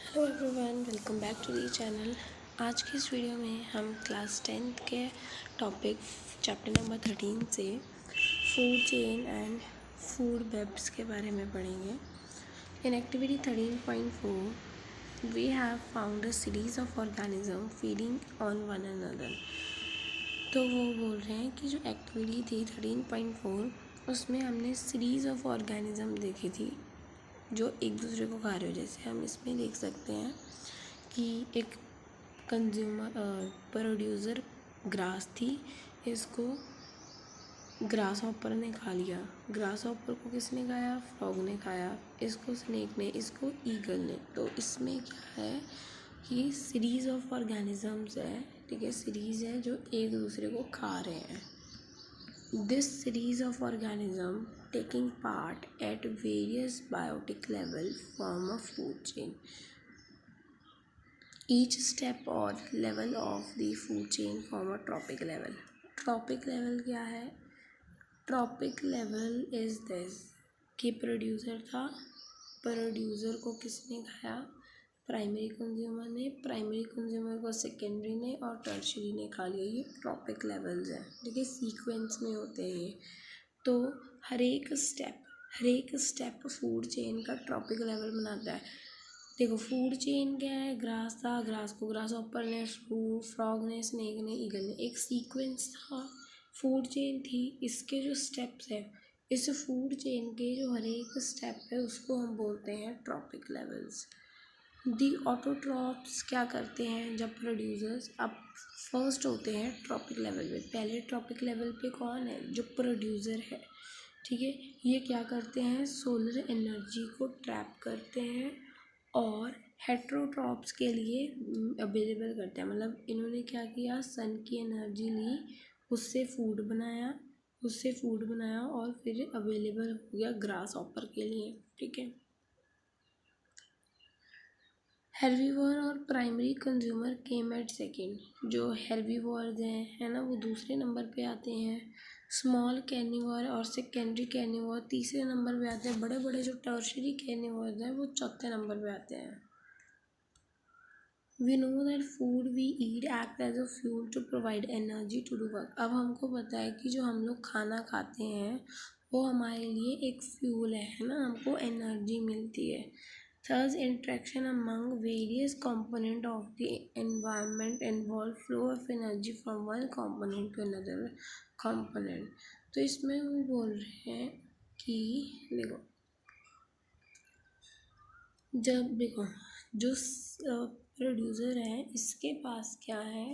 Hello everyone, welcome back to the channel. आज की इस वीडियो में हम क्लास 10th के टॉपिक चैप्टर नंबर 13 से food chain and food webs के बारे में पढ़ेंगे। In activity 13.4 we have found a series of organism feeding on one another. तो वो बोल रहे हैं कि जो एक्टिविटी थी 13.4 उसमें हमने सीरीज़ ऑफ ऑर्गेनिज्म देखी थी जो एक दूसरे को खा रहे हो। जैसे हम इसमें देख सकते हैं कि एक प्रोड्यूसर ग्रास थी, इसको ग्रास हॉपर ने खा लिया। ग्रास हॉपर को किसने खाया? फ्रॉग ने खाया। इसको स्नेक ने, इसको ईगल ने। तो इसमें क्या है कि सीरीज़ ऑफ ऑर्गेनिजम्स है, ठीक है, सीरीज़ है जो एक दूसरे को खा रहे हैं। This series of organisms taking part at various biotic levels form a food chain. Each step or level of the food chain form a trophic level. Trophic level क्या है? Trophic level is this कि producer था, producer को किसने खाया? Primary consumer ने, primary consumer को secondary ने और टर्शरी ने खा लिया। ये ट्रॉपिक लेवल्स हैं, देखिए सीक्वेंस में होते हैं ये। तो हर एक स्टेप फूड चेन का ट्रॉपिक लेवल बनाता है। देखो फूड चेन क्या है? ग्रास था, ग्रास को ग्रास हॉपर ने, फ्रॉग ने, स्नेक ने, ईगल ने। एक सीक्वेंस था, फूड चेन थी। इसके जो स्टेप्स हैं, इस फूड चेन के जो हर एक स्टेप है उसको हम बोलते हैं ट्रॉपिक लेवल्स। दी ऑटोट्रॉप्स क्या करते हैं? जब प्रोड्यूसर्स अब फर्स्ट होते हैं ट्रॉपिक लेवल पे, पहले ट्रॉपिक लेवल पे कौन है? जो प्रोड्यूसर है, ठीक है। ये क्या करते हैं? सोलर एनर्जी को ट्रैप करते हैं और हेट्रोट्रॉप्स के लिए अवेलेबल करते हैं। मतलब इन्होंने क्या किया? सन की एनर्जी ली, उससे फूड बनाया और फिर अवेलेबल हो गया ग्रास हॉपर के लिए, ठीक है। हेर्बीवोर और primary consumer came at second. जो हेर्बीवोर्स हैं, है ना, वो दूसरे नंबर पे आते हैं। स्मॉल कैर्निवोर और सेकेंडरी कैर्निवोर तीसरे नंबर पे आते हैं। बड़े बड़े जो टर्शरी कैर्निवोर्स हैं वो चौथे नंबर पे आते हैं। We know that food we eat act as a fuel to provide energy to do work. अब हमको पता है कि जो हम लोग खाना खाते हैं वो हमारे लिए एक फ्यूल है ना, हमको एनर्जी मिलती है। Thus, interaction among various components of the environment involve flow of energy from one component to another component. तो इसमें हम बोल रहे हैं कि देखो जो प्रोड्यूसर है इसके पास क्या है?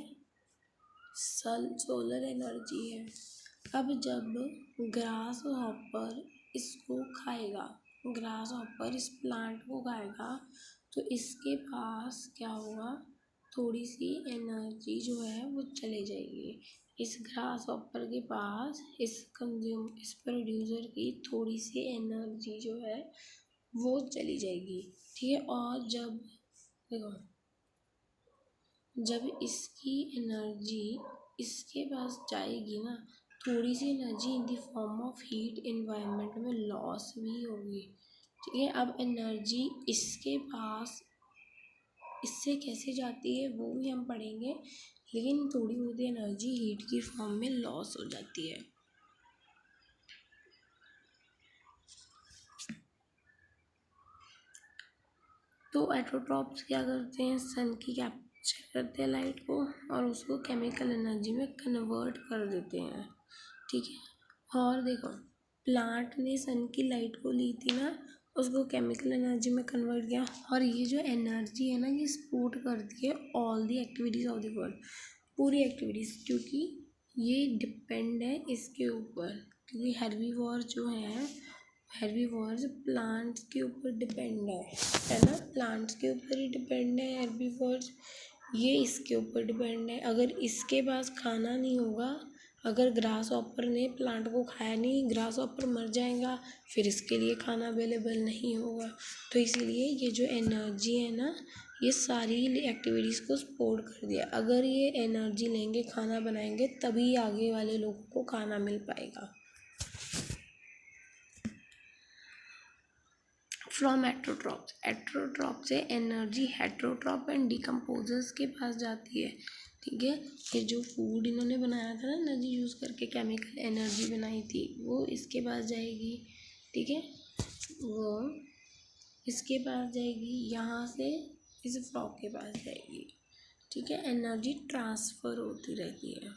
सोलर एनर्जी है। अब जब ग्रास हॉपर इसको खाएगा, ग्रास हॉपर इस प्लांट को खाएगा, तो इसके पास क्या होगा? थोड़ी सी एनर्जी जो है वो चले जाएगी। इस ग्रास हॉपर के पास इस प्रोड्यूसर की थोड़ी सी एनर्जी जो है वो चली जाएगी, ठीक है। और जब इसकी एनर्जी इसके पास जाएगी ना, थोड़ी सी energy in the form of heat environment में लॉस भी होगी, ठीक है। अब एनर्जी इसके पास इससे कैसे जाती है वो भी हम पढ़ेंगे, लेकिन थोड़ी बहुत एनर्जी हीट की फॉर्म में लॉस हो जाती है। तो एटोट्रॉप्स क्या करते हैं? सन की कैप्चर करते हैं लाइट को और उसको केमिकल एनर्जी में कन्वर्ट कर देते हैं, ठीक है। और देखो प्लांट ने सन की लाइट को ली थी ना, उसको केमिकल एनर्जी में कन्वर्ट किया। और ये जो एनर्जी है ना, ये सपोर्ट करती है all the activities of the world, पूरी एक्टिविटीज़, क्योंकि ये डिपेंड है इसके ऊपर। क्योंकि हेर्बीवोर जो है, हेर्बीवोर्स प्लांट्स के ऊपर डिपेंड है ना, प्लांट्स के ऊपर ही डिपेंड है हेर्बीवोर्स। ये इसके ऊपर डिपेंड है। अगर इसके पास खाना नहीं होगा, अगर ग्रास हॉपर ने प्लांट को खाया नहीं, ग्रास हॉपर मर जाएगा, फिर इसके लिए खाना अवेलेबल नहीं होगा। तो इसीलिए ये जो एनर्जी है ना, ये सारी एक्टिविटीज़ को सपोर्ट कर दिया। अगर ये एनर्जी लेंगे, खाना बनाएंगे, तभी आगे वाले लोगों को खाना मिल पाएगा। फ्रॉम एट्रोट्रॉप से एनर्जी हेट्रोट्रॉप एंड डिकम्पोजर्स के पास जाती है। ठीक है, ये जो फूड इन्होंने बनाया था ना, एनर्जी यूज़ करके केमिकल एनर्जी बनाई थी, वो इसके पास जाएगी। ठीक है, वो इसके पास जाएगी, यहाँ से इस फ्रॉग के पास जाएगी। ठीक है, एनर्जी ट्रांसफ़र होती रहती है।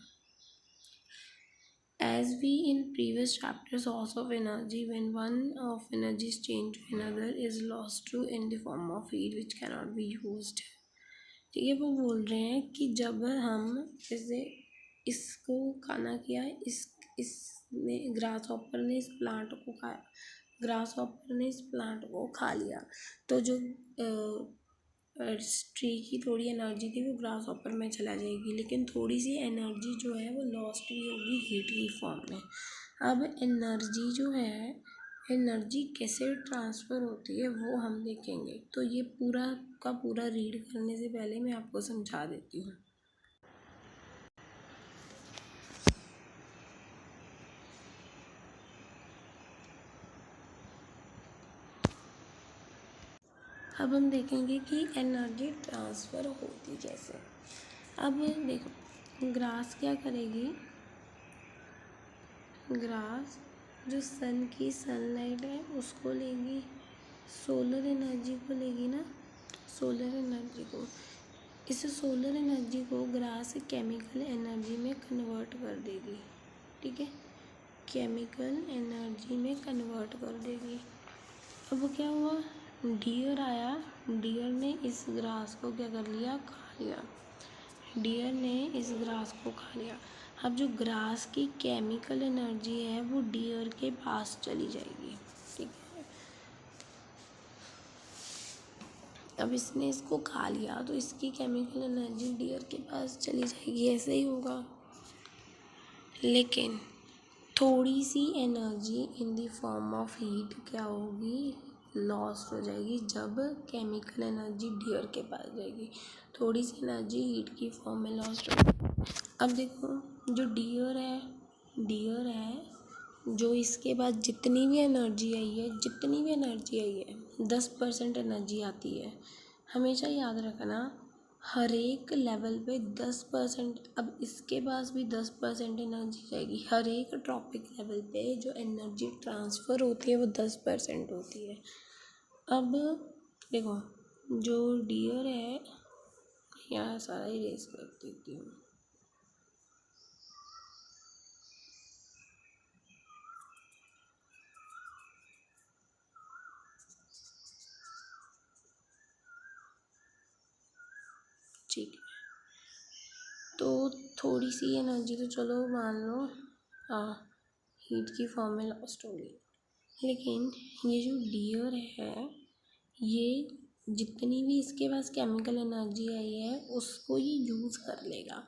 As we in previous chapter, source of energy, when one of energy is changed to another, is lost to in the form of heat which cannot be used. ठीक है, वो बोल रहे हैं कि जब हम जैसे इसको खाना किया, इसने ग्रास हॉपर ने इस प्लांट को खाया, ग्रास हॉपर ने इस प्लांट को खा लिया, तो जो ट्री की थोड़ी एनर्जी थी वो ग्रास हॉपर में चला जाएगी, लेकिन थोड़ी सी एनर्जी जो है वो लॉस्ट भी होगी हीट की फॉर्म में। अब एनर्जी जो है, एनर्जी कैसे ट्रांसफ़र होती है वो हम देखेंगे। तो ये पूरा का पूरा रीड करने से पहले मैं आपको समझा देती हूँ। अब हम देखेंगे कि एनर्जी ट्रांसफ़र होती कैसे। अब देखो, ग्रास क्या करेगी, ग्रास जो सन की सनलाइट है उसको लेगी, सोलर एनर्जी को लेगी ना, सोलर एनर्जी को, इस सोलर एनर्जी को ग्रास केमिकल एनर्जी में कन्वर्ट कर देगी। ठीक है, केमिकल एनर्जी में कन्वर्ट कर देगी। अब क्या हुआ, डियर आया, डियर ने इस ग्रास को क्या कर लिया, खा लिया, डियर ने इस ग्रास को खा लिया। अब जो ग्रास की केमिकल एनर्जी है वो डियर के पास चली जाएगी। ठीक है, अब इसने इसको खा लिया तो इसकी केमिकल एनर्जी डियर के पास चली जाएगी, ऐसे ही होगा। लेकिन थोड़ी सी energy in the form of heat क्या होगी, लॉस्ट हो जाएगी जब केमिकल एनर्जी डियर के पास जाएगी। थोड़ी सी एनर्जी हीट की फॉर्म में लॉस्ट हो जाएगी। अब देखो, जो डियर है, जो इसके बाद जितनी भी एनर्जी आई है 10% एनर्जी आती है। हमेशा याद रखना, हर एक लेवल पे 10%, अब इसके पास भी 10% एनर्जी जाएगी। हर एक ट्रॉपिक लेवल पे जो एनर्जी ट्रांसफ़र होती है वो 10% होती है। अब देखो, जो डियर है, यहाँ सारा इरेज कर देती हूँ। ठीक है, तो थोड़ी सी एनर्जी तो चलो मान लो हीट की फॉर्म में लॉस्ट हो गई, लेकिन ये जो डियर है, ये जितनी भी इसके पास केमिकल एनर्जी आई है उसको ये यूज़ कर लेगा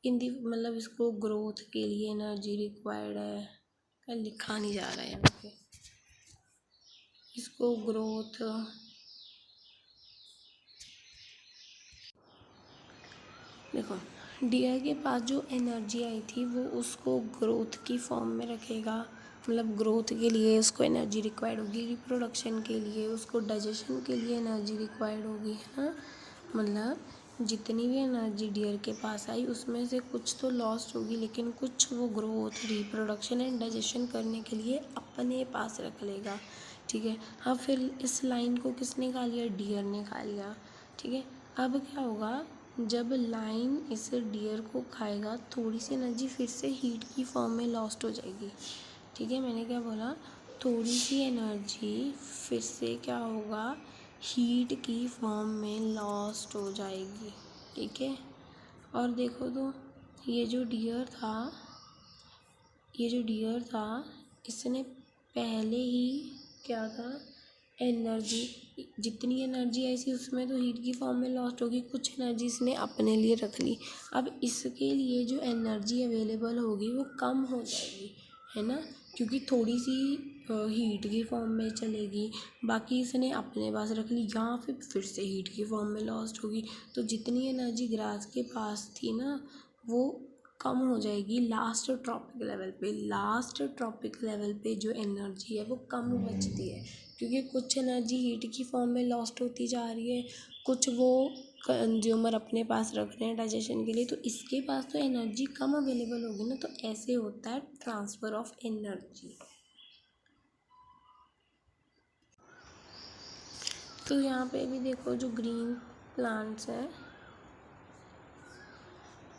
इन दी, मतलब इसको ग्रोथ के लिए एनर्जी रिक्वायर्ड है, लिखा नहीं जा रहा है यहाँ पे, इसको ग्रोथ, देखो डियर के पास जो एनर्जी आई थी वो उसको ग्रोथ की फॉर्म में रखेगा, मतलब ग्रोथ के लिए उसको एनर्जी रिक्वायर्ड होगी, रिप्रोडक्शन के लिए उसको, डाइजेशन के लिए एनर्जी रिक्वायर्ड होगी, है ना। मतलब जितनी भी एनर्जी डियर के पास आई उसमें से कुछ तो लॉस्ट होगी, लेकिन कुछ वो ग्रोथ, रिप्रोडक्शन एंड डाइजेशन करने के लिए अपने पास रख लेगा। ठीक है, अब फिर इस लाइन को किसने खा लिया, डियर ने खा लिया। ठीक है, अब क्या होगा, जब लाइन इस डियर को खाएगा थोड़ी सी एनर्जी फिर से हीट की फॉर्म में लॉस्ट हो जाएगी। ठीक है, मैंने क्या बोला, थोड़ी सी एनर्जी फिर से क्या होगा, हीट की फॉर्म में लॉस्ट हो जाएगी। ठीक है, और देखो तो ये जो डियर था इसने पहले ही क्या था, एनर्जी, जितनी एनर्जी आई थी उसमें तो हीट की फॉर्म में लॉस्ट होगी, कुछ एनर्जी इसने अपने लिए रख ली। अब इसके लिए जो एनर्जी अवेलेबल होगी वो कम हो जाएगी, है ना, क्योंकि थोड़ी सी हीट की फॉर्म में चलेगी, बाकी इसने अपने पास रख ली, यहाँ फिर से हीट की फॉर्म में लॉस्ट होगी। तो जितनी एनर्जी ग्रास के पास थी ना वो कम हो जाएगी लास्ट ट्रॉपिक लेवल पे जो एनर्जी है वो कम बचती है। क्योंकि कुछ एनर्जी हीट की फॉर्म में लॉस्ट होती जा रही है, कुछ वो कंज्यूमर अपने पास रख रहे हैं डाइजेशन के लिए, तो इसके पास तो एनर्जी कम अवेलेबल होगी ना, तो ऐसे होता है ट्रांसफ़र ऑफ एनर्जी। तो यहाँ पे भी देखो जो ग्रीन प्लांट्स हैं,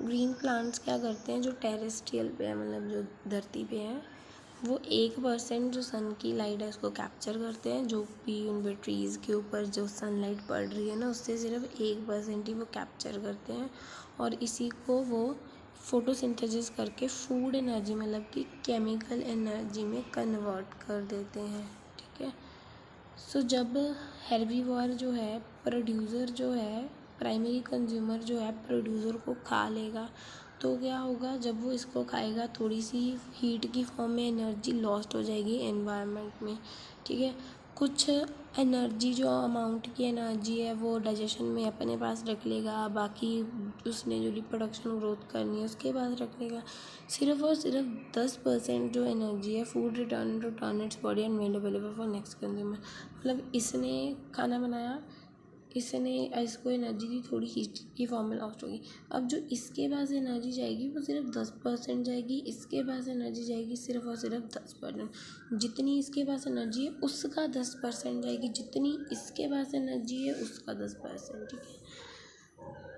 ग्रीन प्लांट्स क्या करते हैं, जो टेरेस्ट्रियल पे है, मतलब जो धरती पे है, वो 1% जो सन की लाइट है उसको कैप्चर करते हैं, जो भी उन पे ट्रीज़ के ऊपर जो सनलाइट पड़ रही है ना, उससे सिर्फ 1% ही वो कैप्चर करते हैं, और इसी को वो फोटोसिंथेसिस करके फूड एनर्जी मतलब कि केमिकल एनर्जी में कन्वर्ट कर देते हैं। ठीक है। सो जब हेर्बीवोर जो है, प्रोड्यूसर जो है, प्राइमरी कंज्यूमर जो है प्रोड्यूसर को खा लेगा, तो क्या होगा, जब वो इसको खाएगा थोड़ी सी हीट की फॉर्म में एनर्जी लॉस्ट हो जाएगी एनवायरनमेंट में। ठीक है। कुछ एनर्जी जो अमाउंट की एनर्जी है वो डाइजेशन में अपने पास रख लेगा, बाकी उसने जो रिप्रोडक्शन ग्रोथ करनी है उसके पास रख लेगा। सिर्फ और सिर्फ 10% जो एनर्जी है food return to turn its body and made available for next consumer. मतलब इसने खाना बनाया, इसने इसको एनर्जी दी, थोड़ी हीट की फॉर्म में लॉस्ट होगी। अब जो इसके पास एनर्जी जाएगी वो सिर्फ 10% जाएगी, इसके पास एनर्जी जाएगी सिर्फ और सिर्फ 10%। जितनी इसके पास एनर्जी है उसका 10% जाएगी, जितनी इसके पास एनर्जी है उसका 10%। ठीक है।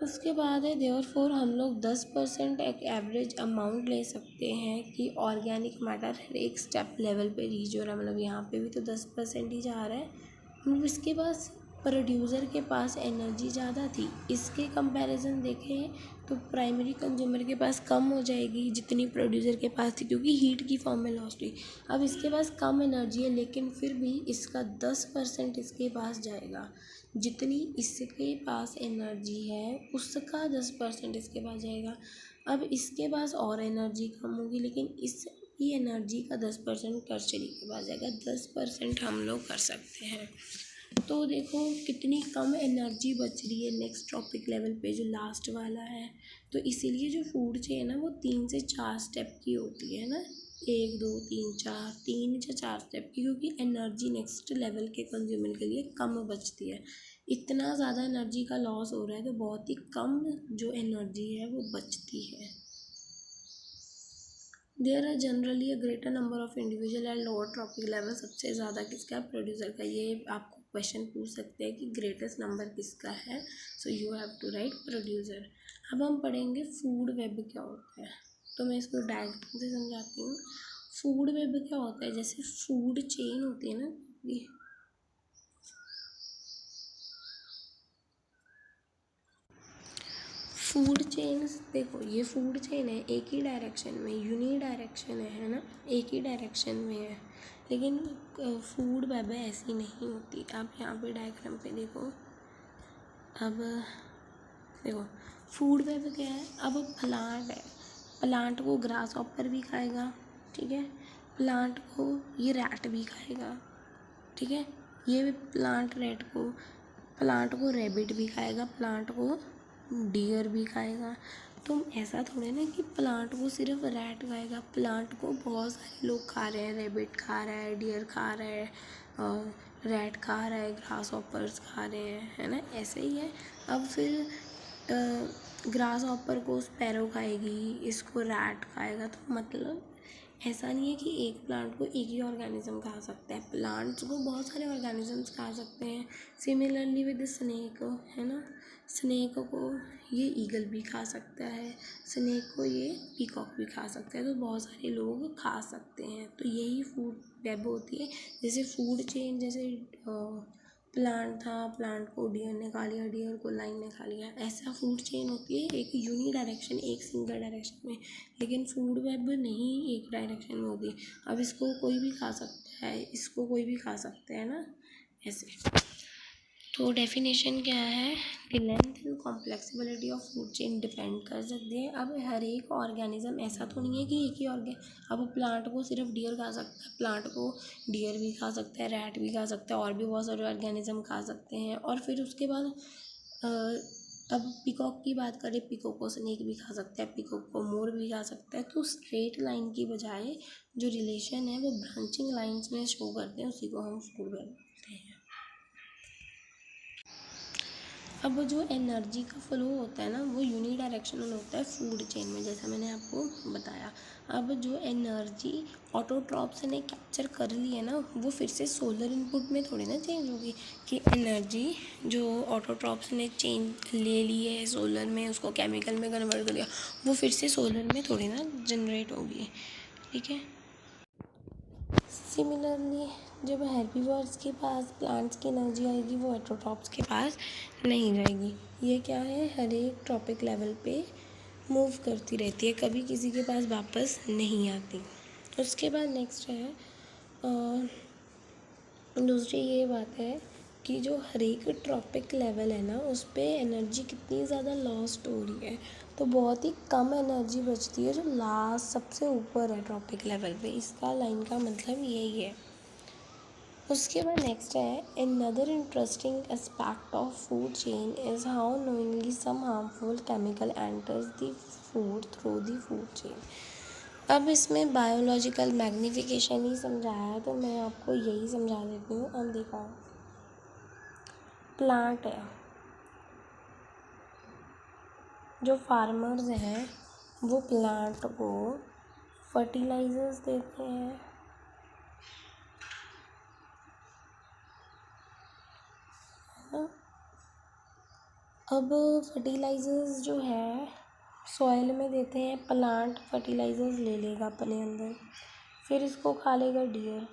उसके बाद है देयरफॉर हम लोग 10% एक एवरेज अमाउंट ले सकते हैं कि ऑर्गेनिक मैटर हर एक स्टेप लेवल पे रीच हो रहा है। मतलब यहाँ पे भी तो 10% ही जा रहा है। मतलब इसके पास प्रोड्यूसर के पास एनर्जी ज़्यादा थी, इसके कंपैरिजन देखें तो प्राइमरी कंज्यूमर के पास कम हो जाएगी जितनी प्रोड्यूसर के पास थी, क्योंकि हीट की फॉर्म में लॉस्ट हुई। अब इसके पास कम एनर्जी है लेकिन फिर भी इसका 10% इसके पास जाएगा, जितनी इसके पास एनर्जी है उसका 10% इसके पास जाएगा। अब इसके पास और एनर्जी कम होगी लेकिन इसकी एनर्जी का 10% टर्शरी के पास जाएगा, 10% हम लोग कर सकते हैं। तो देखो कितनी कम एनर्जी बच रही है नेक्स्ट टॉपिक लेवल पे जो लास्ट वाला है। तो इसीलिए जो फूड चेन है वो 3 से 4 स्टेप की होती है ना, 1 2 3 4, 3 या 4 स्टेप की, क्योंकि एनर्जी नेक्स्ट लेवल के कंज्यूमर के लिए कम बचती है। इतना ज़्यादा एनर्जी का लॉस हो रहा है तो बहुत ही कम जो एनर्जी है वो बचती है। There are generally a greater number of individual and lower trophic level. सबसे ज़्यादा किसका, प्रोड्यूसर का। ये आपको क्वेश्चन पूछ सकते हैं कि ग्रेटेस्ट नंबर किसका है, so you have to write producer. अब हम पढ़ेंगे फूड वेब क्या होता है, तो मैं इसको डायग्राम से समझाती हूँ। फूड वेब क्या होता है, जैसे फूड चेन होती है ना, फूड चेन देखो, ये फूड चेन है एक ही डायरेक्शन में, यूनी डायरेक्शन है ना, एक ही डायरेक्शन में है। लेकिन फूड वेब ऐसी नहीं होती। आप यहाँ पे डायग्राम पे देखो, अब देखो फूड वेब क्या है। अब प्लांट है, प्लांट को ग्रास हॉपर भी खाएगा, ठीक है, प्लांट को ये रैट भी खाएगा, ठीक है, ये प्लांट को रैबिट भी खाएगा, प्लांट को डियर भी खाएगा। तो ऐसा थोड़े ना कि प्लांट को सिर्फ रैट खाएगा, प्लांट को बहुत सारे लोग खा रहे हैं, रैबिट खा रहा है, डियर खा रहा है, रैट खा रहा है, ग्रास हॉपर्स खा रहे हैं, है ना, ऐसे ही है। अब फिर ग्रास हॉपर को स्पैरो खाएगी, इसको रैट खाएगा, तो मतलब ऐसा नहीं है कि एक प्लांट को एक ही ऑर्गेनिज्म खा सकता है, प्लांट्स को बहुत सारे ऑर्गेनिजम्स खा सकते हैं। सिमिलरली विद स्नेक, है ना, स्नेक को ये ईगल भी खा सकता है, स्नेक को ये पीकॉक भी खा सकता है, तो बहुत सारे लोग खा सकते हैं। तो यही फूड वेब होती है। जैसे फूड चेन, जैसे प्लांट था, प्लांट को डियर ने खा लिया, डियर को लाइन ने खा लिया, ऐसा फूड चेन होती है एक यूनी डायरेक्शन, एक सिंगल डायरेक्शन में। लेकिन फूड वेब नहीं एक डायरेक्शन में होती। अब इसको कोई भी खा सकता है, इसको कोई भी खा सकता है ना, ऐसे। तो डेफिनेशन क्या है, the length and complexibility of food chain depend कर सकते हैं। अब हर एक ऑर्गेनिज्म ऐसा तो नहीं है कि एक ही अब प्लांट को सिर्फ डियर खा सकता है, प्लांट को डियर भी खा सकता है, रैट भी खा सकता है, और भी बहुत सारे ऑर्गेनिज्म खा सकते हैं। और फिर उसके बाद अब पिकॉक की बात करें, पिकॉक को स्नेक भी खा सकता है, पिकॉक को मोर भी खा सकता है। तो स्ट्रेट लाइन की बजाय जो रिलेशन है वो ब्रांचिंग लाइन्स में शो करते हैं, उसी को हम फूड वेब अब जो एनर्जी का फ्लो होता है ना वो यूनिडायरेक्शनल होता है फूड चेन में, जैसा मैंने आपको बताया। अब जो एनर्जी ऑटोट्रॉप्स ने कैप्चर कर ली है ना, वो फिर से सोलर इनपुट में थोड़ी ना चेंज होगी, कि एनर्जी जो ऑटोट्रॉप्स ने चेंज ले ली है सोलर में, उसको केमिकल में कन्वर्ट कर दिया, वो फिर से सोलर में थोड़ी ना जनरेट होगी, ठीक है। सिमिलरली जब हेर्बीवर्स के पास प्लांट्स की एनर्जी आएगी वो ऑटोट्रॉप्स के पास नहीं जाएगी। ये क्या है, हर एक ट्रॉपिक लेवल पे मूव करती रहती है, कभी किसी के पास वापस नहीं आती। उसके बाद नेक्स्ट है दूसरी ये बात है कि जो हर एक ट्रॉपिक लेवल है ना उस पर एनर्जी कितनी ज़्यादा लॉस्ट हो रही है, तो बहुत ही कम एनर्जी बचती है जो लास्ट सबसे ऊपर है ट्रॉपिक लेवल पे। इसका लाइन का मतलब यही है। उसके बाद नेक्स्ट है, another interesting aspect of food chain is how knowingly some harmful chemical enters the food through the food chain। अब इसमें बायोलॉजिकल मैग्निफिकेशन ही समझाया है तो मैं आपको यही समझा देती हूँ। अब देखो, प्लांट है, जो फार्मर्स हैं वो प्लांट को फर्टिलाइजर्स देते हैं, अब फर्टिलाइजर्स जो है सॉइल में देते हैं, प्लांट फर्टिलाइजर्स ले लेगा अपने अंदर, फिर इसको खा लेगा डियर।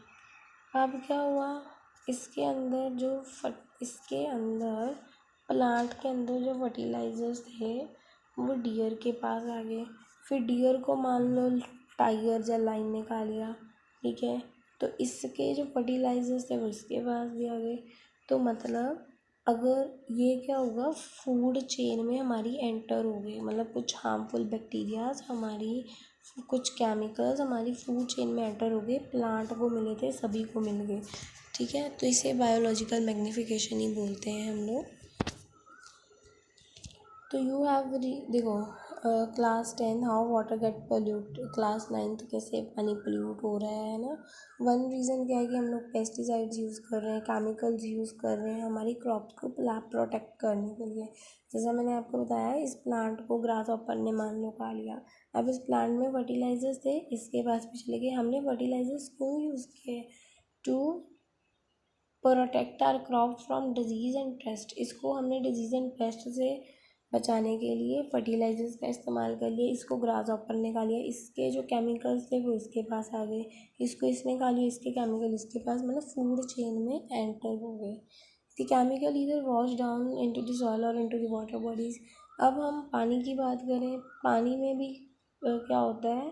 अब क्या हुआ, इसके अंदर प्लांट के अंदर जो फर्टिलाइजर्स थे वो डियर के पास आ गए, फिर डियर को मान लो टाइगर या लाइन ने खा लिया, ठीक है, तो इसके जो फर्टिलाइजर्स थे वो इसके पास भी आ गए। तो मतलब अगर ये क्या होगा, फूड चेन में हमारी एंटर हो गई, मतलब कुछ हार्मफुल बैक्टीरियाज हमारी, कुछ केमिकल्स हमारी फूड चेन में एंटर हो गए, प्लांट को मिले थे सभी को मिल गए, ठीक है। तो इसे बायोलॉजिकल मैग्निफिकेशन ही बोलते हैं हम लोग। तो यू हैव देखो class 10 how water get polluted, class 9 कैसे पानी पोल्यूट हो रहा है ना। वन रीज़न क्या है कि हम लोग पेस्टिसाइड्स यूज़ कर रहे हैं, केमिकल्स यूज़ कर रहे हैं हमारी क्रॉप्स को प्रोटेक्ट करने के लिए। जैसा मैंने आपको बताया, इस प्लांट को ग्रास हॉपर ने मान लो खा लिया, अब इस प्लांट में फर्टिलाइजर्स थे, इसके पास भी चले गए। हमने फर्टिलाइजर्स क्यों यूज़ किए, to protect our crop from disease and pest. इसको हमने डिजीज़ एंड पेस्ट से बचाने के लिए फर्टिलाइजर्स का इस्तेमाल कर लिया। इसको ग्रास हॉपर ने खा लिया, इसके जो केमिकल्स थे वो इसके पास आ गए, इसको इसने खा लिया, इसके केमिकल इसके पास, मतलब फूड चेन में एंटर हो गए। द केमिकल इधर wash down into the soil और इनटू द वाटर बॉडीज़। अब हम पानी की बात करें, पानी में भी क्या होता है,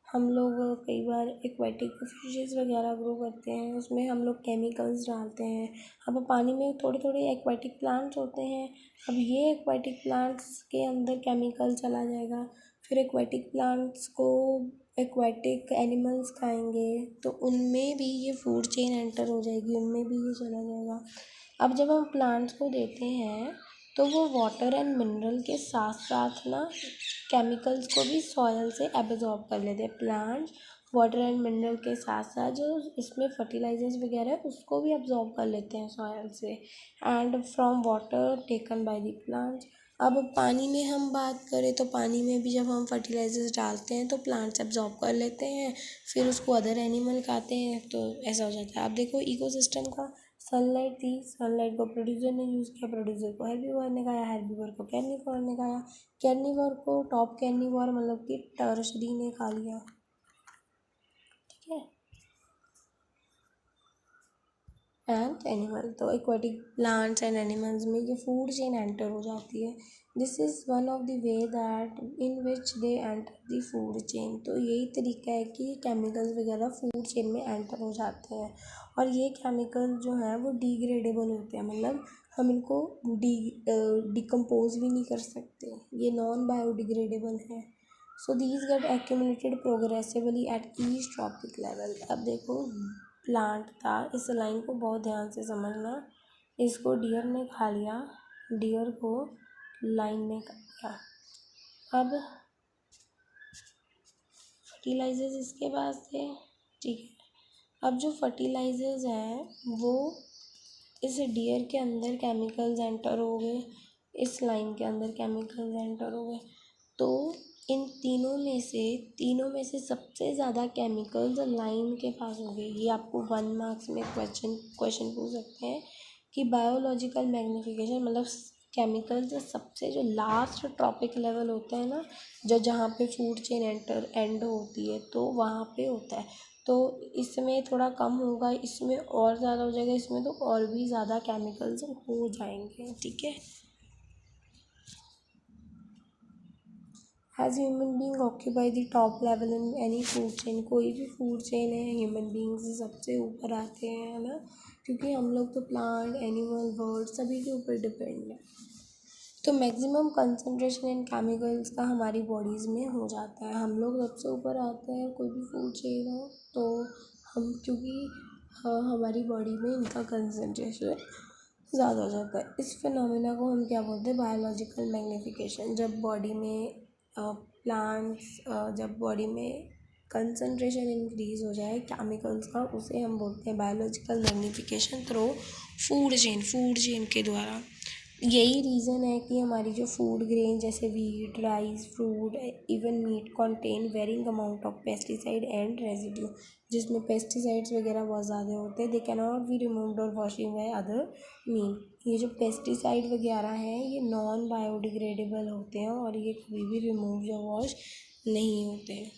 हम लोग कई बार एक्वेटिक फिशेस वगैरह ग्रो करते हैं, उसमें हम लोग केमिकल्स डालते हैं। अब पानी में थोड़े थोड़े एक्वेटिक प्लांट्स होते हैं, अब ये एक्वेटिक प्लांट्स के अंदर केमिकल चला जाएगा, फिर एक्वेटिक प्लांट्स को एक्वेटिक एनिमल्स खाएंगे, तो उनमें भी ये फूड चेन एंटर हो जाएगी, उनमें भी ये चला जाएगा। अब जब हम प्लांट्स को देते हैं तो वो वाटर एंड मिनरल के साथ साथ ना केमिकल्स को भी सॉयल से एब्जॉर्ब कर लेते हैं। प्लांट्स वाटर एंड मिनरल के साथ साथ जो इसमें फर्टिलाइजर्स वगैरह है उसको भी एब्जॉर्ब कर लेते हैं सॉयल से, and from water taken by the plants. अब पानी में हम बात करें तो पानी में भी जब हम फर्टिलाइजर्स डालते हैं तो प्लांट्स एब्जॉर्ब कर लेते हैं, फिर उसको अदर एनिमल खाते हैं, तो ऐसा हो जाता है। आप देखो इकोसिस्टम का, सनलाइट थी, सनलाइट को प्रोड्यूसर ने यूज़ किया, प्रोड्यूसर को हेर्बीवर ने खाया, हेर्बीवर को कैर्निवोर ने खाया, कैर्निवोर को टॉप कैर्निवोर मतलब कि टर्शरी ने खा लिया, ठीक है। एंड एनिमल, तो एक्वेटिक प्लांट्स एंड एनिमल्स में ये फूड चेन एंटर हो जाती है। This is one of the way that in which they enter the food chain. तो यही तरीका है कि केमिकल्स वगैरह फूड चेन में एंटर हो जाते हैं, और ये केमिकल जो हैं वो डिग्रेडेबल होते हैं, मतलब हम इनको डिकम्पोज भी नहीं कर सकते, ये नॉन बायोडिग्रेडेबल हैं। So these get accumulated progressively at each trophic level. अब देखो प्लांट था, इस लाइन को बहुत ध्यान से समझना, इसको डियर ने खा लिया, डियर को लाइन ने खा लिया। अब फर्टिलाइजर्स इसके पास थे, ठीक है। अब जो फर्टिलाइजर्स हैं वो इस डियर के अंदर केमिकल्स एंटर हो गए, इस लाइन के अंदर केमिकल्स एंटर हो गए। तो इन तीनों में से सबसे ज़्यादा केमिकल्स लाइन के पास हो गए। ये आपको 1 मार्क्स में क्वेश्चन पूछ सकते हैं कि बायोलॉजिकल मैग्नीफिकेशन मतलब केमिकल्स सबसे जो लास्ट ट्रॉपिक लेवल होता है ना, जो जहाँ पे फूड चेन एंड होती है, तो वहाँ पे होता है। तो इसमें थोड़ा कम होगा, इसमें और ज़्यादा हो जाएगा, इसमें तो और भी ज़्यादा केमिकल्स हो जाएंगे। ठीक है। As human being occupy the top level in any food chain. कोई भी फूड चेन है, ह्यूमन बींग से सबसे ऊपर आते हैं, है ना, क्योंकि हम लोग तो प्लांट, एनिमल, बर्ड सभी के ऊपर डिपेंड है। तो मैक्सिमम कंसंट्रेशन इन केमिकल्स का हमारी बॉडीज़ में हो जाता है। हम लोग सबसे ऊपर आते हैं कोई भी फूड चेन हो, तो हम क्योंकि हमारी बॉडी में इनका कंसंट्रेशन ज़्यादा हो जाता है। इस फिनोमिना को हम क्या बोलते हैं? Biological magnification. जब बॉडी में जब बॉडी में कंसंट्रेशन इंक्रीज़ हो जाए केमिकल्स का, उसे हम बोलते हैं biological magnification through food chain के द्वारा। यही रीज़न है कि हमारी जो फूड ग्रेन जैसे wheat, rice, fruit, even meat contain varying amount of pesticide and residue, जिसमें पेस्टिसाइड्स वगैरह बहुत ज़्यादा होते हैं। They can not be removed और वॉशिंग बाय अदर मीन। ये जो पेस्टिसाइड वगैरह हैं ये नॉन बायोडिग्रेडेबल होते हैं और ये कभी भी रिमूव या वॉश नहीं होते हैं।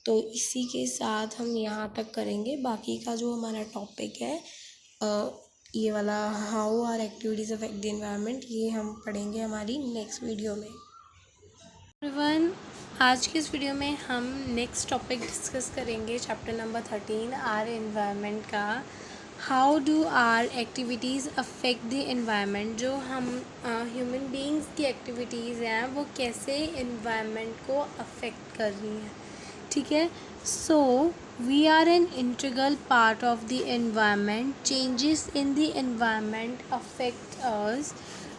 तो इसी के साथ हम यहाँ तक करेंगे। बाकी का जो हमारा टॉपिक है ये वाला how our activities affect the environment, ये हम पढ़ेंगे हमारी नेक्स्ट वीडियो में। एवरीवन, आज की इस वीडियो में हम नेक्स्ट टॉपिक डिस्कस करेंगे, चैप्टर नंबर 13 आर एनवायरनमेंट का। How do our activities affect the environment. जो हम ह्यूमन बींग्स की एक्टिविटीज़ हैं वो कैसे एनवायरनमेंट को अफेक्ट कर रही हैं। ठीक है। So we are an integral part of the environment. Changes in the environment affect us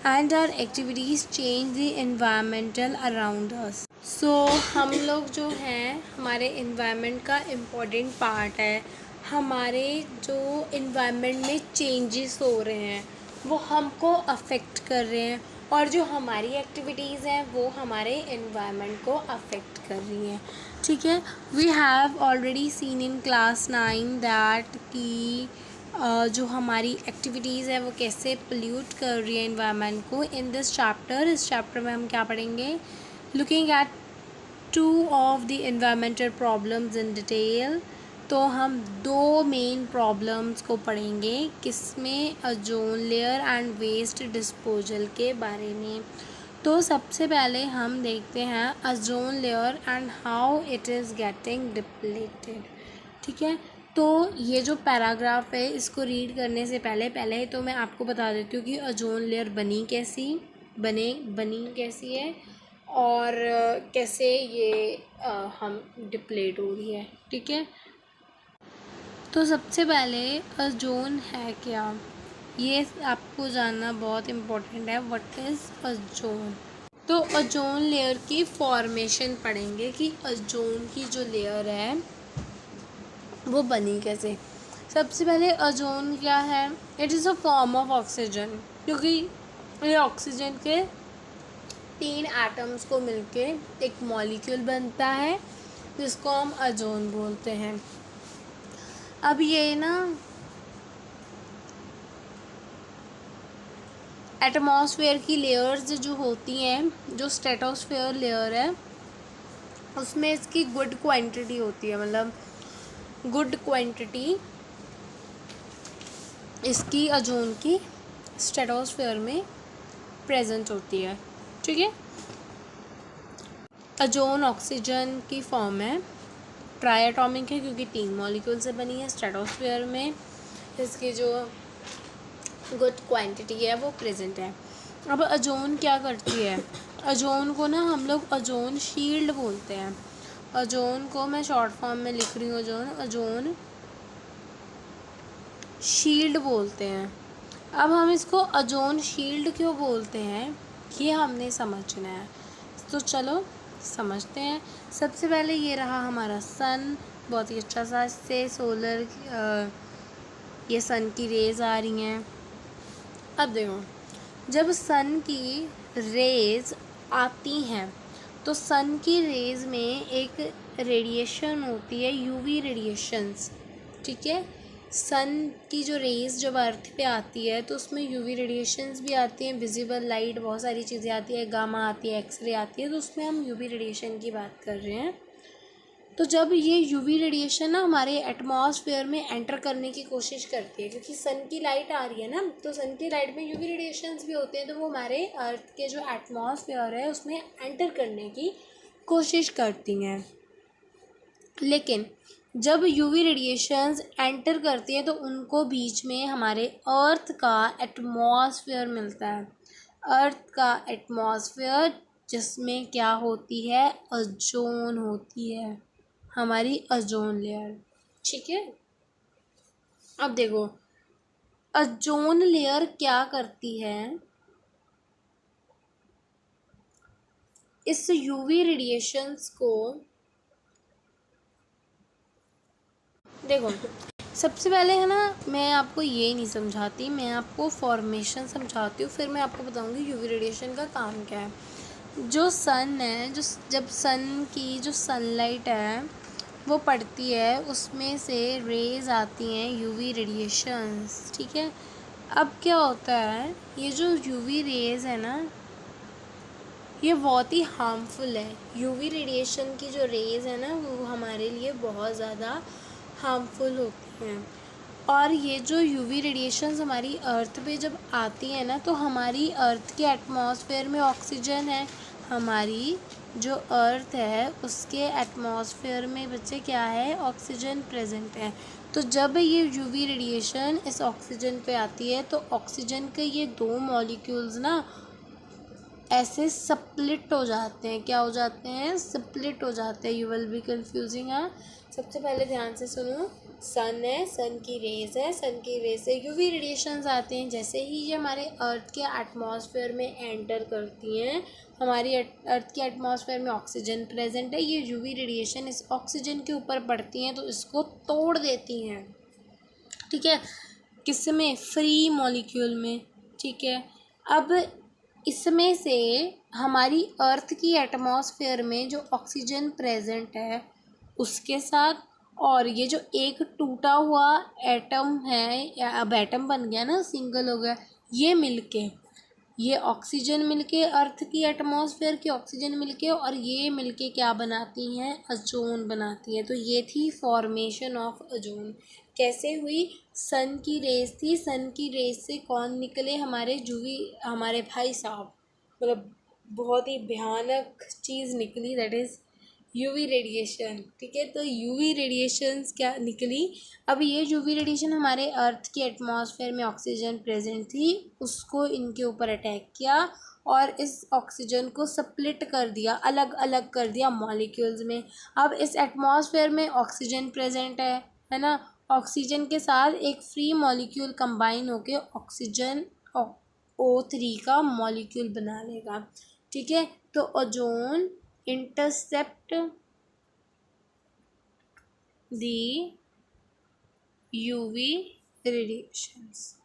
and our activities change the environmental around us. So हम लोग जो हैं हमारे एनवायरनमेंट का इम्पोर्टेंट पार्ट है। हमारे जो एनवायरनमेंट में चेंजेस हो रहे हैं वो हमको अफेक्ट कर रहे हैं, और जो हमारी एक्टिविटीज़ हैं वो हमारे एनवायरनमेंट को अफेक्ट कर रही हैं। ठीक है। We have already seen in class 9 that कि जो हमारी एक्टिविटीज़ है वो कैसे पोल्यूट कर रही है एनवायरनमेंट को। इन दिस चैप्टर, इस चैप्टर में हम क्या पढ़ेंगे? Looking at 2 of the environmental problems in detail. तो हम 2 मेन प्रॉब्लम्स को पढ़ेंगे, किसमें? Ozone layer and waste disposal के बारे में। तो सबसे पहले हम देखते हैं ozone layer and how it is getting depleted. ठीक है। तो ये जो पैराग्राफ है इसको रीड करने से पहले तो मैं आपको बता देती हूँ कि ओजोन लेयर बनी कैसी है और कैसे ये हम डिप्लीट हो रही है। ठीक है। तो सबसे पहले ओजोन है क्या, ये आपको जानना बहुत इम्पोर्टेंट है। What is ozone? तो ओजोन लेयर की फॉर्मेशन पढ़ेंगे कि ओजोन की जो लेयर है वो बनी कैसे। सबसे पहले ओजोन क्या है? It is a form of oxygen, क्योंकि ये ऑक्सीजन के 3 एटम्स को मिलके एक मॉलिक्यूल बनता है जिसको हम ओजोन बोलते हैं। अब ये ना एटमॉस्फेयर की लेयर्स जो होती हैं, जो स्ट्रेटोस्फेयर लेयर है उसमें इसकी गुड क्वांटिटी होती है, मतलब गुड क्वांटिटी इसकी ओजोन की स्ट्रेटोस्फेयर में प्रेजेंट होती है। ठीक है। ओजोन ऑक्सीजन की फॉर्म है, ट्राई एटॉमिक है क्योंकि 3 मॉलिक्यूल से बनी है। स्ट्रेटोस्फेयर में इसकी जो गुड क्वांटिटी है वो प्रेजेंट है। अब ओजोन क्या करती है? ओजोन को ना हम लोग ओजोन शील्ड बोलते हैं। ओजोन को मैं शॉर्ट फॉर्म में लिख रही हूँ, ओजोन शील्ड बोलते हैं। अब हम इसको ओजोन शील्ड क्यों बोलते हैं ये हमने समझना है, तो चलो समझते हैं। सबसे पहले ये रहा हमारा सन, बहुत ही अच्छा सा इससे सोलर ये सन की रेज़ आ रही हैं। अब देखो जब सन की रेज आती हैं तो सन की रेज में एक रेडिएशन होती है, यूवी रेडिएशंस, ठीक है। सन की जो रेज जब अर्थ पे आती है तो उसमें यूवी रेडिएशंस भी आती हैं, विजिबल लाइट, बहुत सारी चीज़ें आती है, गामा आती है, एक्सरे आती है, तो उसमें हम यूवी रेडिएशन की बात कर रहे हैं। तो जब ये यूवी रेडिएशन ना हमारे एटमॉस्फेयर में एंटर करने की कोशिश करती है, क्योंकि सन की लाइट आ रही है ना, तो सन की लाइट में यूवी रेडिएशंस भी होते हैं, तो वो हमारे अर्थ के जो एटमॉस्फेयर है उसमें एंटर करने की कोशिश करती हैं। लेकिन जब यूवी रेडिएशंस एंटर करती हैं तो उनको बीच में हमारे अर्थ का एटमॉस्फेयर मिलता है। अर्थ का एटमॉस्फेयर जिसमें क्या होती है, ओजोन होती है, हमारी ओजोन लेयर, ठीक है। अब देखो ओजोन लेयर क्या करती है, इस यूवी रेडिएशंस को देखो, सबसे पहले है ना, मैं आपको ये नहीं समझाती, मैं आपको फॉर्मेशन समझाती हूँ, फिर मैं आपको बताऊँगी यूवी रेडिएशन का काम क्या है। जो सन है, जो जब सन की जो सनलाइट है वो पड़ती है, उसमें से रेज आती हैं, यूवी रेडिएशंस, ठीक है। अब क्या होता है, ये जो यूवी रेज है ना, ये बहुत ही हार्मफुल है। यूवी रेडिएशन की जो रेज़ है ना वो हमारे लिए बहुत ज़्यादा हार्मफुल होती हैं। और ये जो यूवी रेडिएशंस हमारी अर्थ पे जब आती हैं ना, तो हमारी अर्थ के एटमॉस्फेयर में ऑक्सीजन है, हमारी जो अर्थ है उसके एटमॉस्फेयर में बच्चे क्या है, ऑक्सीजन प्रेजेंट है। तो जब ये यूवी रेडिएशन इस ऑक्सीजन पे आती है तो ऑक्सीजन के ये दो मॉलिक्यूल्स ना ऐसे स्प्लिट हो जाते हैं, क्या हो जाते हैं, स्प्लिट हो जाते हैं। You will be confusing. हाँ, सबसे पहले ध्यान से सुनो, सन है, सन की रेज है, सन की रेज से यूवी रेडिएशंस आते हैं। जैसे ही ये हमारे अर्थ के एटमॉस्फेयर में एंटर करती हैं, हमारी अर्थ के एटमॉस्फेयर में ऑक्सीजन प्रेजेंट है, ये यूवी रेडिएशन इस ऑक्सीजन के ऊपर पड़ती हैं तो इसको तोड़ देती हैं, ठीक है, किस में, फ्री मॉलिक्यूल में, ठीक है। अब इसमें से हमारी अर्थ की एटमॉस्फेयर में जो ऑक्सीजन प्रेजेंट है उसके साथ, और ये जो एक टूटा हुआ एटम है, या अब एटम बन गया ना, सिंगल हो गया, ये मिलके, ये ऑक्सीजन मिलके, अर्थ की एटमॉस्फेयर की ऑक्सीजन मिलके, और ये मिलके क्या बनाती हैं, ओजोन बनाती हैं। तो ये थी फॉर्मेशन ऑफ ओजोन। कैसे हुई, सन की रेस थी, सन की रेस से कौन निकले, हमारे यूवी, हमारे भाई साहब, मतलब बहुत ही भयानक चीज़ निकली, दैट इज़ यूवी रेडिएशन, ठीक है। तो यूवी रेडिएशंस क्या निकली, अब ये यूवी रेडिएशन हमारे अर्थ के एटमॉस्फेयर में ऑक्सीजन प्रेजेंट थी, उसको इनके ऊपर अटैक किया और इस ऑक्सीजन को स्प्लिट कर दिया, अलग अलग कर दिया मॉलिक्यूल्स में। अब इस एटमॉस्फेयर में ऑक्सीजन प्रेजेंट है ना, ऑक्सीजन के साथ एक फ्री मॉलिक्यूल कंबाइन होके ऑक्सीजन O3 का मॉलिक्यूल बना लेगा, ठीक है। तो ओजोन इंटरसेप्ट दी यूवी रेडिएशंस।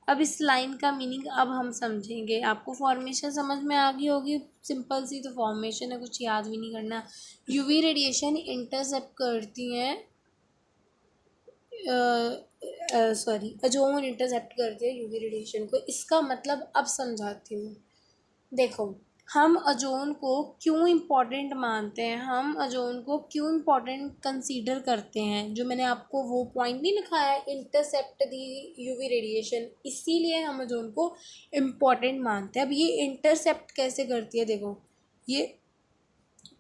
अब इस लाइन का मीनिंग अब हम समझेंगे, आपको फॉर्मेशन समझ में आ गई होगी, सिंपल सी तो फॉर्मेशन है, कुछ याद भी नहीं करना। यूवी रेडिएशन इंटरसेप्ट करती हैं, सॉरी, ओजोन इंटरसेप्ट करती है यूवी रेडिएशन को। इसका मतलब अब समझाती हूँ। देखो, हम ओजोन को क्यों इम्पोर्टेंट मानते हैं, हम ओजोन को क्यों इम्पोर्टेंट कंसीडर करते हैं, जो मैंने आपको वो पॉइंट नहीं लिखाया है, इंटरसेप्ट दी यूवी रेडिएशन, इसीलिए हम ओजोन को इम्पोर्टेंट मानते हैं। अब ये इंटरसेप्ट कैसे करती है, देखो, ये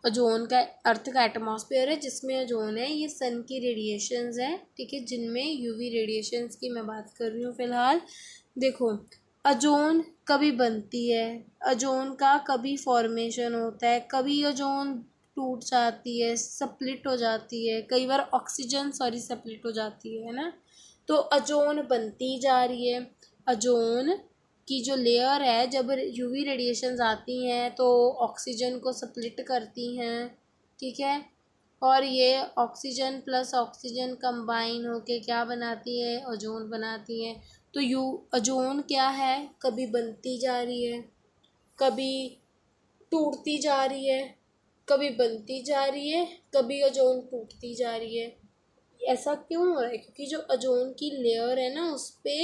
ओजोन का, अर्थ का एटमॉस्फेयर है जिसमें ओजोन है, ये सन की रेडिएशंस हैं, ठीक है, जिनमें यूवी रेडिएशंस की मैं बात कर रही हूँ फ़िलहाल। देखो, ओजोन कभी बनती है, ओजोन का कभी फॉर्मेशन होता है, कभी ओजोन टूट जाती है, स्प्लिट हो जाती है, कई बार ऑक्सीजन स्प्लिट हो जाती है ना। तो ओजोन बनती जा रही है। ओजोन की जो लेयर है, जब यूवी रेडिएशंस आती हैं तो ऑक्सीजन को स्प्लिट करती हैं, ठीक है, और ये ऑक्सीजन प्लस ऑक्सीजन कंबाइन होके क्या बनाती है, ओजोन बनाती है। तो ओजोन क्या है, कभी बनती जा रही है, कभी टूटती जा रही है, कभी बनती जा रही है, कभी ओजोन टूटती जा रही है। ऐसा क्यों हो रहा है? क्योंकि जो ओजोन की लेयर है ना, उस पे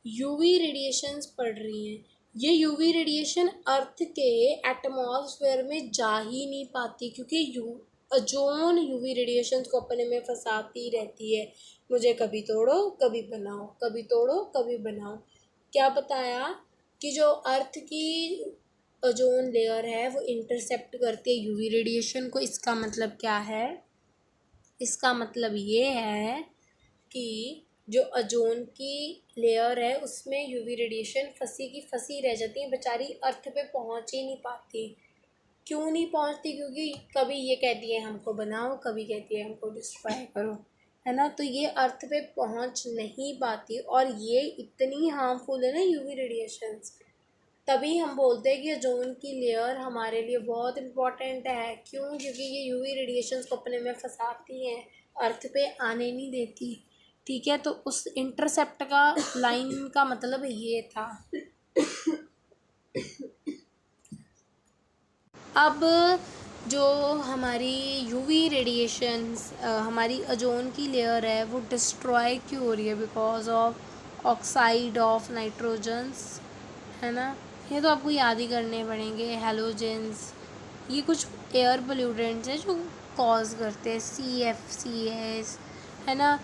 यूवी रेडिएशंस पड़ रही हैं। ये यूवी रेडिएशन अर्थ के एटमॉस्फेयर में जा ही नहीं पाती, क्योंकि ओजोन यूवी रेडिएशंस को अपने में फंसाती रहती है। मुझे कभी तोड़ो कभी बनाओ, कभी तोड़ो कभी बनाओ। क्या बताया कि जो अर्थ की ओजोन लेयर है वो इंटरसेप्ट करती है यूवी रेडिएशन को। इसका मतलब क्या है? इसका मतलब ये है कि जो ओजोन की लेयर है उसमें यूवी रेडिएशन फंसी की फंसी रह जाती है, बेचारी अर्थ पे पहुंच ही नहीं पाती। क्यों नहीं पहुंचती? क्योंकि कभी ये कहती है हमको बनाओ, कभी कहती है हमको डिस्ट्रॉय करो, है ना। तो ये अर्थ पे पहुंच नहीं पाती, और ये इतनी हार्मफुल है ना यूवी रेडिएशंस। तभी हम बोलते हैं कि ओजोन की लेयर हमारे लिए बहुत इम्पोर्टेंट है। क्यों? क्योंकि ये यूवी रेडिएशंस को अपने में फंसाती हैं, अर्थ पे आने नहीं देती। ठीक है, तो उस इंटरसेप्ट का लाइन का मतलब ये था। अब जो हमारी यूवी रेडिएशंस हमारी ओजोन की लेयर है वो डिस्ट्रॉय क्यों हो रही है? Because of oxide of nitrogens, है ना। ये तो आपको याद ही करने पड़ेंगे। हैलोजेंस, ये कुछ एयर पोल्यूटेंट्स हैं जो कॉज करते हैं। CFCs, है ना,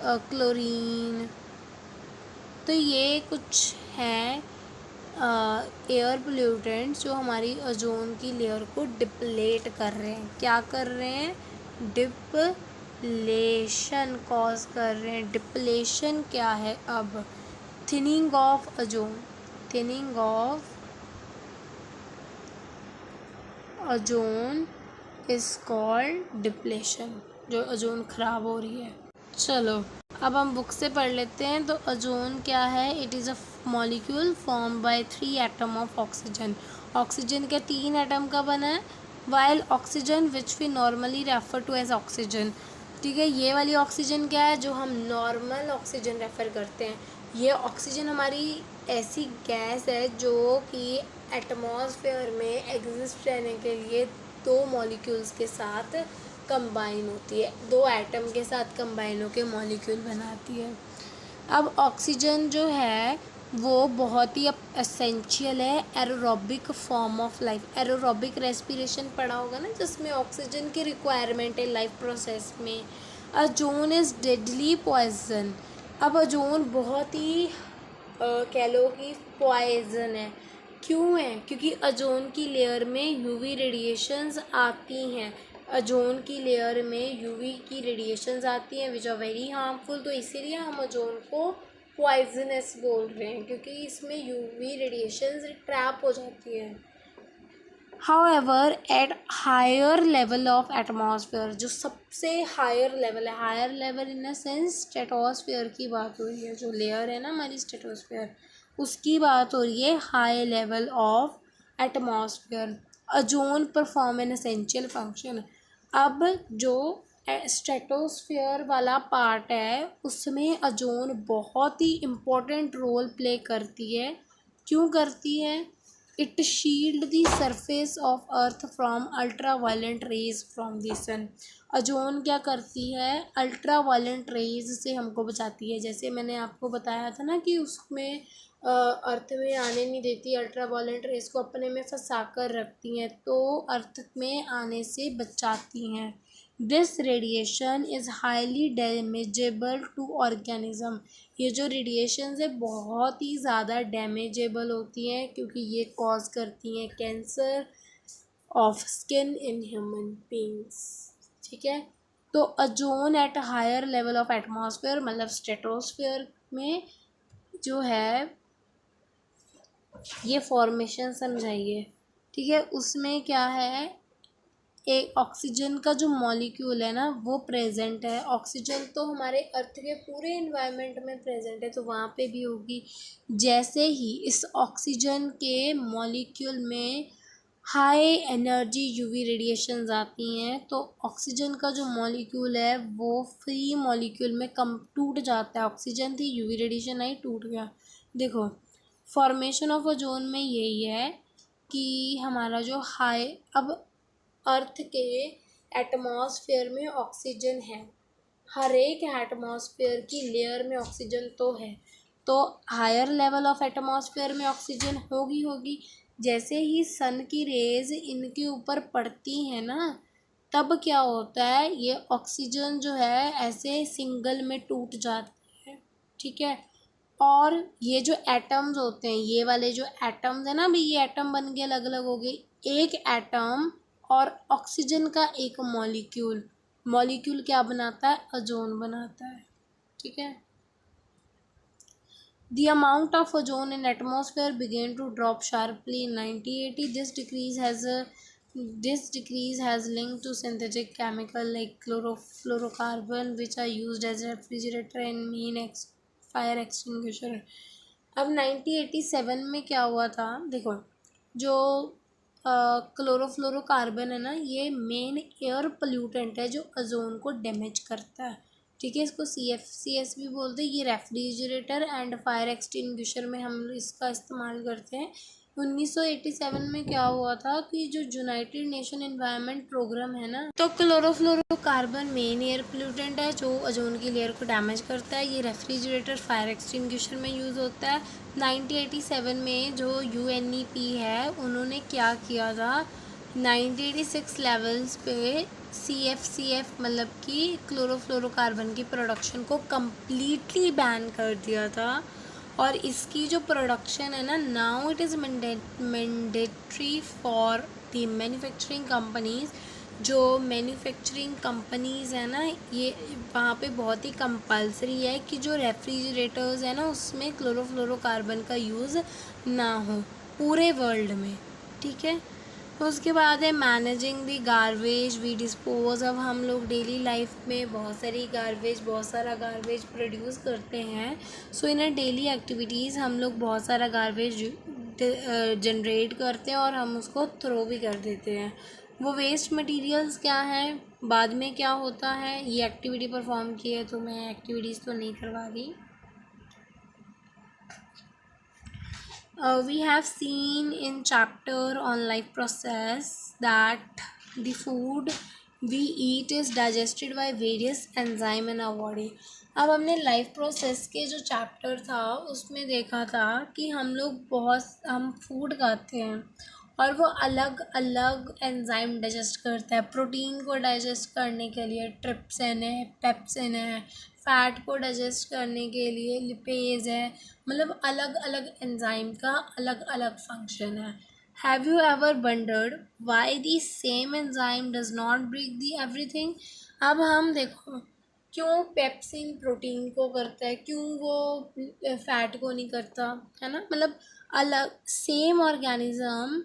क्लोरीन। तो ये कुछ हैं एयर पोल्यूटेंट्स जो हमारी ओजोन की लेयर को डिप्लेट कर रहे हैं। क्या कर रहे हैं? डिप्लेशन कॉज कर रहे हैं। डिप्लेशन क्या है? अब thinning of ozone, thinning of ozone is called depletion. जो ओजोन खराब हो रही है। चलो अब हम बुक से पढ़ लेते हैं। तो ओजोन क्या है? It is a molecule form by 3 atom of oxygen. Oxygen के 3 एटम का बना है। While oxygen which we normally refer to as oxygen. ठीक है, ये वाली ऑक्सीजन क्या है? जो हम नॉर्मल ऑक्सीजन रेफर करते हैं। ये ऑक्सीजन हमारी ऐसी गैस है जो कि एटमॉस्फेयर में एग्जिस्ट रहने के लिए 2 मॉलिक्यूल्स के साथ कंबाइन होती है, 2 एटम के साथ कंबाइन होकर मॉलिक्यूल बनाती है। अब ऑक्सीजन जो है वो बहुत ही एसेंशियल है aerobic form of life. Aerobic respiration पढ़ा होगा ना, जिसमें ऑक्सीजन की रिक्वायरमेंट है लाइफ प्रोसेस में। Ozone is deadly poison. अब ओजोन बहुत ही कह लो कि पॉइजन है। क्यों है? क्योंकि ओजोन की लेयर में यूवी रेडिएशंस आती हैं। ओजोन की लेयर में यूवी की रेडिएशंस आती हैं विच आर वेरी हार्मफुल। तो इसीलिए हम ओजोन को पॉइजनस बोल रहे हैं, क्योंकि इसमें यूवी रेडिएशंस ट्रैप हो जाती हैं। However at higher level of atmosphere, जो सबसे हायर लेवल है, higher level in a sense stratosphere की बात हो रही है। जो लेयर है ना हमारी स्ट्रेटोस्फेयर, उसकी बात हो रही है। High level of atmosphere ozone perform an essential function. अब जो स्ट्रेटोस्फेयर वाला पार्ट है उसमें ओजोन बहुत ही इम्पोर्टेंट रोल प्ले करती है। क्यों करती है? It shield the surface of earth from ultraviolet rays from the sun. Ozone क्या करती है? अल्ट्रा वायलेंट रेज से हमको बचाती है। जैसे मैंने आपको बताया था ना कि उसमें अर्थ में आने नहीं देती, अल्ट्रा वायलेंट रेज को अपने में फंसा कर रखती हैं, तो अर्थ में आने से बचाती हैं। This radiation is highly damageable to organism. ये जो रेडिएशंस है बहुत ही ज़्यादा डैमेजेबल होती हैं, क्योंकि ये कॉज करती हैं cancer of skin in human beings. ठीक है, तो ozone at higher level of atmosphere मतलब स्ट्रेटोस्फेयर में जो है ये फॉर्मेशन समझाइए। ठीक है, उसमें क्या है? एक ऑक्सीजन का जो मॉलिक्यूल है ना वो प्रेजेंट है। ऑक्सीजन तो हमारे अर्थ के पूरे इन्वायरमेंट में प्रेजेंट है, तो वहाँ पे भी होगी। जैसे ही इस ऑक्सीजन के मॉलिक्यूल में हाई एनर्जी यूवी रेडिएशंस आती हैं तो ऑक्सीजन का जो मॉलिक्यूल है वो फ्री मॉलिक्यूल में कम टूट जाता है। ऑक्सीजन थी, यूवी रेडिएशन आई, टूट गया। देखो फॉर्मेशन ऑफ ओजोन में यही है कि हमारा जो हाई, अब अर्थ के एटमॉस्फेयर में ऑक्सीजन है, हर एक एटमॉस्फेयर की लेयर में ऑक्सीजन तो है, तो हायर लेवल ऑफ एटमॉस्फेयर में ऑक्सीजन होगी। जैसे ही सन की रेज इनके ऊपर पड़ती है ना, तब क्या होता है, ये ऑक्सीजन जो है ऐसे सिंगल में टूट जाती है, ठीक है। और ये जो एटम्स होते हैं, ये वाले जो एटम्स है ना, अभी ये एटम बन के अलग अलग हो गए, एक एटम और ऑक्सीजन का एक मॉलिक्यूल, मॉलिक्यूल क्या बनाता है, ओजोन बनाता है, ठीक है। The amount of ozone in atmosphere began to drop sharply in 1980. This decrease has linked to synthetic chemical like chlorofluorocarbon, which are used as a refrigerator and fire extinguisher. अब 1987 में क्या हुआ था, देखो जो क्लोरोफ्लोरोकार्बन है ना, ये मेन एयर पोल्यूटेंट है जो ओजोन को डैमेज करता है, ठीक है। इसको CFCS भी बोलते हैं। ये रेफ्रिजरेटर एंड फायर एक्सटिंग्विशर में हम इसका इस्तेमाल करते हैं। 1987 में क्या हुआ था कि जो यूनाइटेड नेशन एनवायरनमेंट प्रोग्राम है ना, तो क्लोरोफ्लोरोकार्बन मेन एयर पोल्यूटेंट है जो ओजोन की लेयर को डैमेज करता है। ये रेफ्रिजरेटर फायर एक्सटिंग्विशर में यूज़ होता है। 1987 में जो UNEP है उन्होंने क्या किया था, 1986 लेवल्स पे CFCF मतलब कि क्लोरोफ्लोरोकार्बन की प्रोडक्शन को कम्प्लीटली बैन कर दिया था। और इसकी जो प्रोडक्शन है ना, now it is mandatory for the manufacturing companies. जो मैन्युफैक्चरिंग कंपनीज़ है ना, ये वहाँ पे बहुत ही कंपल्सरी है कि जो रेफ्रिजरेटर्स है ना उसमें क्लोरोफ्लोरोकार्बन का यूज़ ना हो पूरे वर्ल्ड में, ठीक है। उसके बाद है managing the garbage we dispose. अब हम लोग डेली लाइफ में बहुत सारा गार्बेज प्रोड्यूस करते हैं। सो इन डेली एक्टिविटीज़ हम लोग बहुत सारा गार्बेज जनरेट करते हैं और हम उसको थ्रो भी कर देते हैं। वो वेस्ट मटेरियल्स क्या हैं, बाद में क्या होता है, ये एक्टिविटी परफॉर्म की है तो मैं एक्टिविटीज़ तो नहीं करवा रही। We have seen in chapter on life process that the food we eat is digested by various enzyme in our body. अब हमने लाइफ प्रोसेस के जो चैप्टर था उसमें देखा था कि हम फूड खाते हैं और वो अलग अलग एंजाइम डाइजेस्ट करता है। प्रोटीन को डाइजेस्ट करने के लिए ट्रिप्सिन है, पेप्सिन है, फैट को डाइजेस्ट करने के लिए लिपेज है, मतलब अलग अलग एंजाइम का अलग अलग फंक्शन है। Have you ever wondered why the same enzyme does not break the everything. अब हम देखो क्यों पेप्सिन प्रोटीन को करता है, क्यों वो फैट को नहीं करता, है ना। मतलब अलग सेम ऑर्गेनिज्म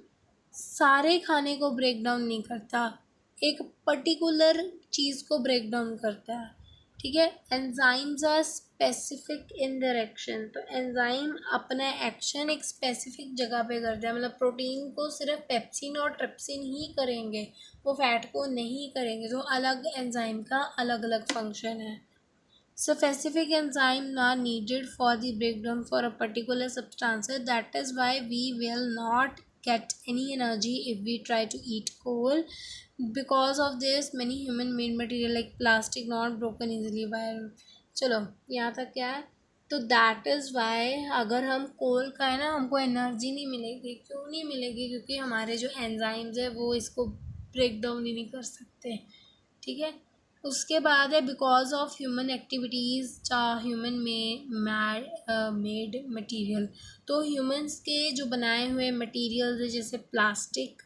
सारे खाने को ब्रेक डाउन नहीं करता, एक पर्टिकुलर चीज़ को ब्रेक डाउन करता है, ठीक है। Enzymes are specific in direction, तो एंजाइम अपना एक्शन एक स्पेसिफिक जगह पे करता है। मतलब प्रोटीन को सिर्फ पेप्सिन और ट्रिप्सिन ही करेंगे, वो फैट को नहीं करेंगे, तो अलग एंजाइम का अलग अलग फंक्शन है। Specific enzymes are needed for the breakdown for a particular substance. That is why we will not get any energy if we try to eat coal. Because of this, many human-made material like plastic not broken easily by. चलो यहाँ तक क्या है, तो that is why अगर हम कोल खाएं ना हमको एनर्जी नहीं मिलेगी। क्यों नहीं मिलेगी, क्योंकि हमारे जो एंजाइम्स है वो इसको ब्रेक डाउन ही नहीं कर सकते, ठीक है। उसके बाद है because of human activities human made material. तो ह्यूमंस के जो बनाए हुए मटेरियल्स है जैसे प्लास्टिक,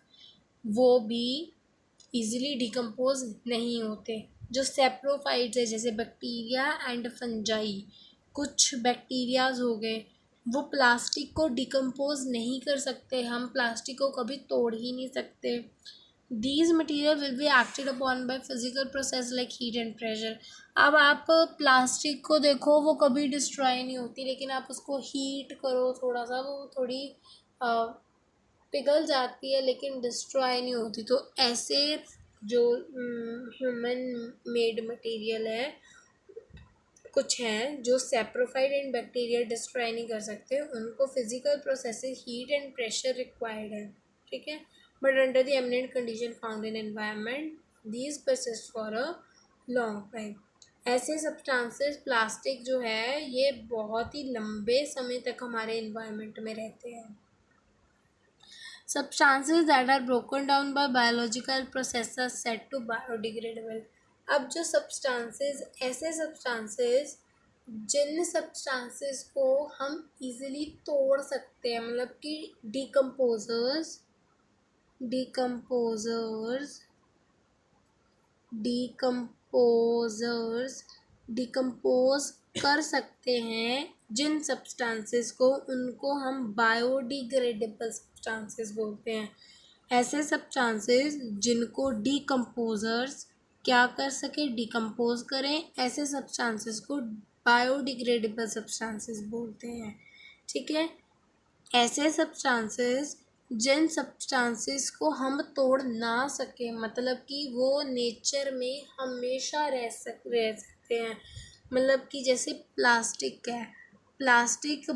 वो भी इजीली डिकम्पोज नहीं होते। जो सेप्रोफाइट्स है जैसे बैक्टीरिया एंड फंजाई, कुछ बैक्टीरियाज हो गए, वो प्लास्टिक को डिकम्पोज नहीं कर सकते, हम प्लास्टिक को कभी तोड़ ही नहीं सकते। These material will be acted upon by physical process like heat and pressure. अब आप प्लास्टिक को देखो वो कभी डिस्ट्रॉय नहीं होती, लेकिन आप उसको हीट करो थोड़ा सा, वो थोड़ी पिघल जाती है लेकिन डिस्ट्रॉय नहीं होती। तो ऐसे जो ह्यूमन मेड मटेरियल है कुछ हैं जो सैप्रोफाइट एंड बैक्टीरिया डिस्ट्रॉय नहीं कर सकते, उनको physical processes heat and pressure required है, ठीक है। But under the eminent condition found in environment these persist for a long time. ऐसे सब्सटेंसेस प्लास्टिक जो है ये बहुत ही लंबे समय तक हमारे इन्वायरमेंट में रहते हैं। Substances that are broken down by biological process are said to biodegradable। अब जो substances, ऐसे substances जिन substances को हम easily तोड़ सकते हैं, मतलब कि decomposers डिकम्पोज कर सकते हैं जिन सब्सटेंसेस को, उनको हम बायोडिग्रेडेबल सब्सटेंसेस बोलते हैं। ऐसे सब्सटेंसेस जिनको डिकम्पोजर्स क्या कर सके, डिकम्पोज करें, ऐसे सब्सटेंसेस को बायोडिग्रेडेबल सब्सटेंसेस बोलते हैं, ठीक है। ऐसे सब्सटेंसेस जिन सब्सटेंसेस को हम तोड़ ना सकें, मतलब कि वो नेचर में हमेशा रह सकते हैं, मतलब कि जैसे प्लास्टिक है, प्लास्टिक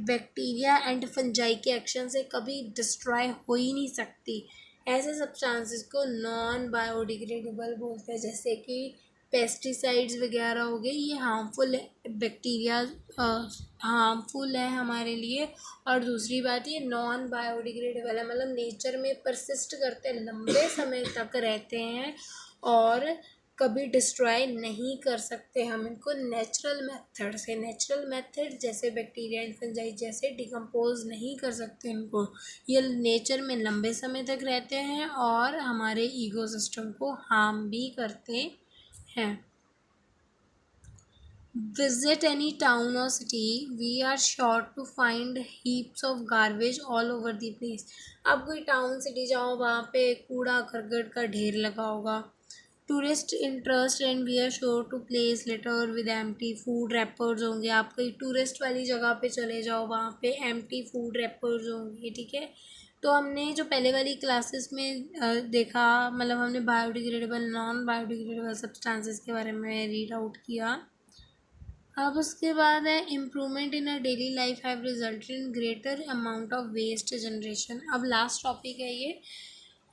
बैक्टीरिया एंड फंजाई के एक्शन से कभी डिस्ट्रॉय हो ही नहीं सकती। ऐसे सब्सटेंसेस को नॉन बायोडिग्रेडेबल बोलते हैं, जैसे कि पेस्टिसाइड्स वगैरह हो गए, ये हार्मफुल बैक्टीरिया हार्मफुल है हमारे लिए। और दूसरी बात ये नॉन बायोडिग्रेडेबल है, मतलब नेचर में परसिस्ट करते हैं, लंबे समय तक रहते हैं और कभी डिस्ट्रॉय नहीं कर सकते हम इनको नेचुरल मेथड से। नेचुरल मेथड जैसे बैक्टीरिया एंड फंजाई जैसे डिकम्पोज नहीं कर सकते इनको, ये नेचर में लंबे समय तक रहते हैं और हमारे इकोसिस्टम को हार्म भी करते हैं। Visit any town or city, we are sure to find heaps of garbage all over the place। आप कोई टाउन सिटी जाओ, वहाँ पे कूड़ा करकट का ढेर लगा होगा। Tourist interest and we are sure to place letter with empty food wrappers होंगे। आप कहीं टूरिस्ट वाली जगह पे चले जाओ, वहाँ पे एम्प्टी फूड रैपर्स होंगे, ठीक है। तो हमने जो पहले वाली क्लासेस में देखा, मतलब हमने बायोडिग्रेडेबल नॉन बायोडिग्रेडेबल सब्सटेंसेस के बारे में रीड आउट किया। अब उसके बाद है improvement in a daily life have resulted in greater amount of waste generation. अब लास्ट टॉपिक है ये,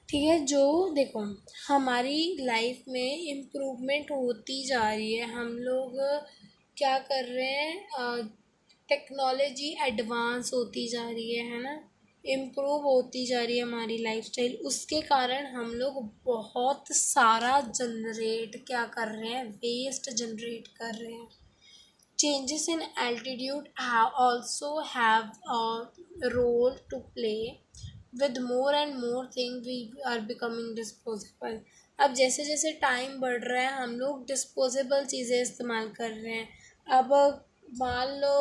ठीक है। जो देखो हमारी लाइफ में इम्प्रूवमेंट होती जा रही है, हम लोग क्या कर रहे हैं, टेक्नोलॉजी एडवांस होती जा रही है ना, इम्प्रूव होती जा रही है हमारी लाइफस्टाइल, उसके कारण हम लोग बहुत सारा जनरेट क्या कर रहे हैं, वेस्ट जनरेट कर रहे हैं। Changes in altitude also have a role to play. With more and more things we are becoming disposable। अब जैसे जैसे टाइम बढ़ रहा है हम लोग डिस्पोजेबल चीज़ें इस्तेमाल कर रहे हैं। अब मान लो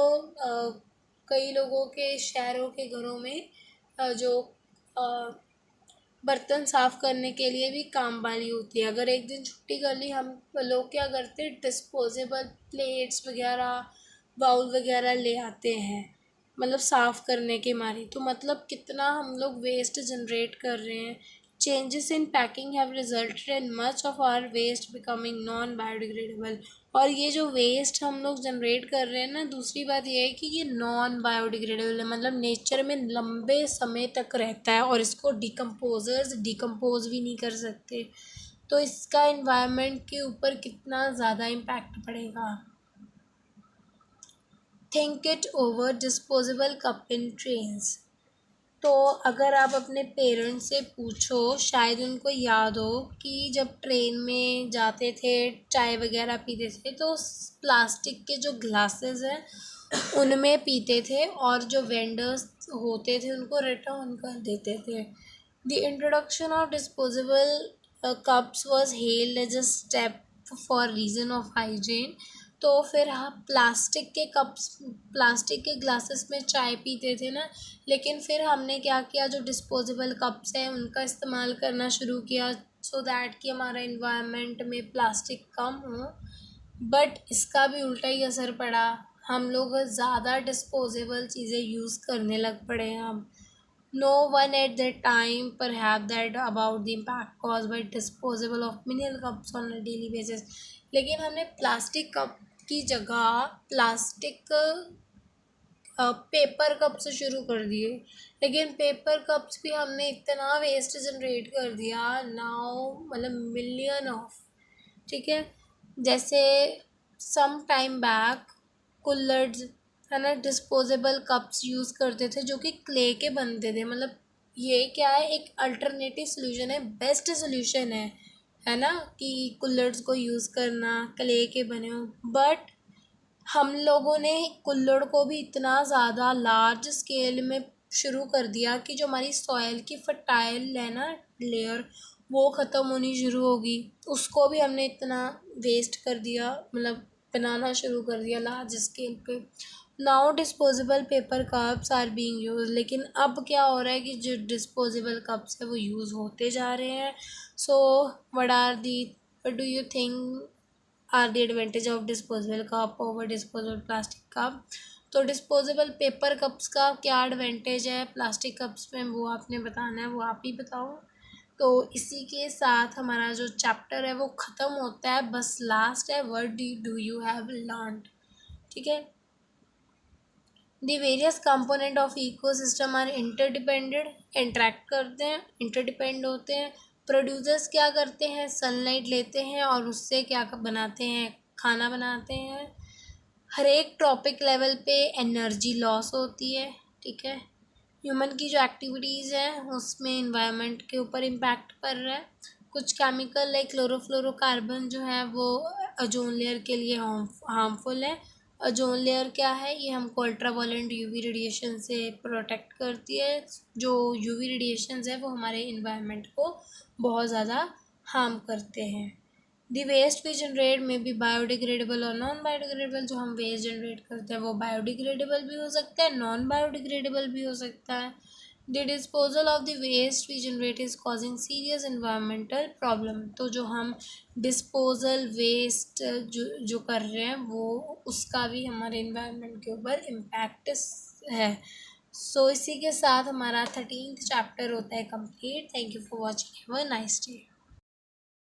कई लोगों के शहरों के घरों में जो बर्तन साफ़ करने के लिए भी काम वाली होती है। अगर एक दिन छुट्टी कर ली, हम लोग क्या करते हैं, डिस्पोजेबल प्लेट्स वगैरह बाउल वगैरह ले आते हैं, मतलब साफ़ करने के मारे। तो मतलब कितना हम लोग वेस्ट जनरेट कर रहे हैं। Changes in packing have resulted in much of our waste becoming non biodegradable. और ये जो वेस्ट हम लोग जनरेट कर रहे हैं ना, दूसरी बात ये है कि ये नॉन बायोडिग्रेडेबल है, मतलब नेचर में लंबे समय तक रहता है और इसको डिकम्पोजर्स डिकम्पोज भी नहीं कर सकते। तो इसका इन्वायरमेंट के ऊपर कितना ज़्यादा इम्पैक्ट पड़ेगा। Think it over disposable cup in trains. तो अगर आप अपने पेरेंट्स से पूछो, शायद उनको याद हो कि जब ट्रेन में जाते थे, चाय वगैरह पीते थे, तो प्लास्टिक के जो ग्लासेस हैं उनमें पीते थे और जो वेंडर्स होते थे उनको रिटर्न कर देते थे। The introduction of disposable cups was held as a step for reason of hygiene. तो फिर हम प्लास्टिक के कप्स, प्लास्टिक के ग्लासेस में चाय पीते थे ना, लेकिन फिर हमने क्या किया, जो डिस्पोजेबल कप्स हैं उनका इस्तेमाल करना शुरू किया, सो दैट कि हमारा इन्वायरमेंट में प्लास्टिक कम हो। बट इसका भी उल्टा ही असर पड़ा, हम लोग ज़्यादा डिस्पोजेबल चीज़ें यूज़ करने लग पड़े हैं अब। No one at that time perhaps that about the impact caused by disposable of mineral cups on a daily basis. लेकिन हमने प्लास्टिक कप की जगह प्लास्टिक पेपर कप से शुरू कर दिए, लेकिन पेपर कप्स भी हमने इतना वेस्ट जनरेट कर दिया नाउ, मतलब मिलियन ऑफ, ठीक है। जैसे सम टाइम बैक कुल्लर्स है ना, डिस्पोजेबल कप्स यूज़ करते थे जो कि क्ले के बनते थे, मतलब ये क्या है, एक अल्टरनेटिव सोल्यूशन है, बेस्ट सोल्यूशन है ना, कि कुल्लर्स को यूज़ करना क्ले के बने हो। बट हम लोगों ने कुल्हड़ को भी इतना ज़्यादा लार्ज स्केल में शुरू कर दिया कि जो हमारी सॉइल की फर्टाइल है ना लेयर, वो ख़त्म होनी शुरू होगी, उसको भी हमने इतना वेस्ट कर दिया, मतलब बनाना शुरू कर दिया लार्ज स्केल पे। Now disposable paper cups are being use, लेकिन अब क्या हो रहा है कि जो डिस्पोजेबल कप्स है वो यूज़ होते जा रहे हैं। So what do you think are the advantage of disposable cup over disposable plastic cup? तो डिस्पोजेबल पेपर कप्स का क्या एडवांटेज है प्लास्टिक कप्स में, वो आपने बताना है, वो आप ही बताओ। तो इसी के साथ हमारा जो चैप्टर है वो ख़त्म होता है, बस लास्ट है, what do you have learned, ठीक है। The various component of ecosystem are interdependent, interact करते हैं, इंटरडिपेंड होते हैं। प्रोड्यूसर्स क्या करते हैं, सनलाइट लेते हैं और उससे क्या बनाते हैं, खाना बनाते हैं। हर एक टॉपिक लेवल पे एनर्जी लॉस होती है, ठीक है। ह्यूमन की जो एक्टिविटीज़ हैं उसमें इन्वायरमेंट के ऊपर इम्पैक्ट पड़ रहा है। कुछ केमिकल लाइक क्लोरोफ्लोरोकार्बन जो है वो ओजोन लेयर के लिए हार्मफुल है। ओजोन लेयर क्या है, ये हमको अल्ट्रावायलेंट यूवी रेडिएशन से प्रोटेक्ट करती है। जो यूवी रेडिएशंस है वो हमारे इन्वायरमेंट को बहुत ज़्यादा हार्म करते हैं। दी वेस्ट वी जनरेट में बी बायोडिग्रेडेबल और नॉन बायोडिग्रेडेबल। जो हम वेस्ट जनरेट करते हैं वो बायोडिग्रेडेबल भी हो सकता है, नॉन बायोडिग्रेडेबल भी हो सकता है। The disposal of the waste we generate is causing serious environmental problem. तो जो हम डिस्पोजल वेस्ट जो कर रहे हैं वो उसका भी हमारे इन्वायरमेंट के ऊपर इम्पैक्ट है। सो इसी के साथ हमारा 13th चैप्टर होता है complete. Thank you for watching, have a nice day.